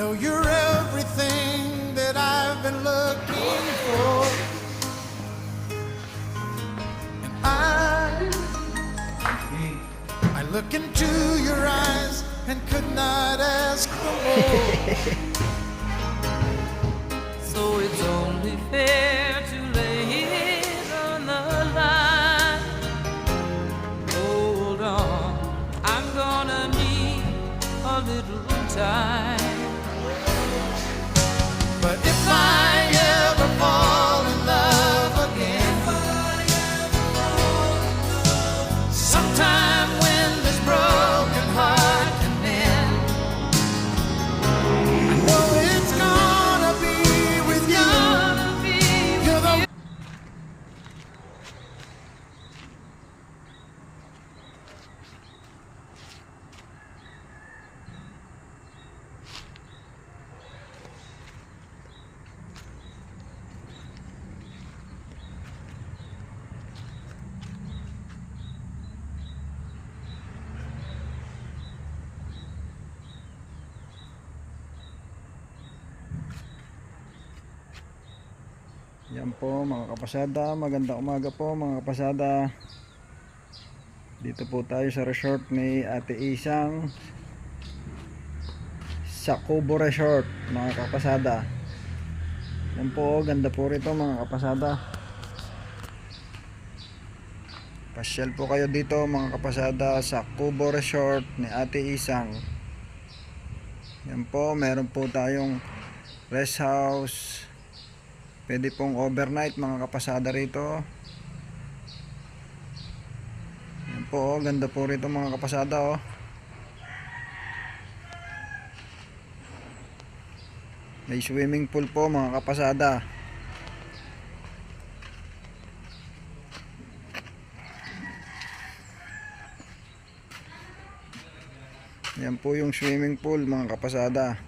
know you're everything that I've been looking for. And I look into your eyes and could not ask for more. So it's only fair to lay it on the line. Hold on, I'm gonna need a little time. But if I ever fall in love again, sometime when this broken heart can mend, I know it's gonna be with you. You're the Yan po mga kapasada, magandang umaga po mga kapasada. Dito po tayo sa resort ni Ate Isang, sa Kubo Resort mga kapasada. Yan po, ganda po rito mga kapasada. Pasyal po kayo dito mga kapasada sa Kubo Resort ni Ate Isang. Yan po, meron po tayong rest house. Pwede pong overnight mga kapasada rito. Yan po, ganda po rito mga kapasada oh. May swimming pool po mga kapasada. Yan po yung swimming pool mga kapasada.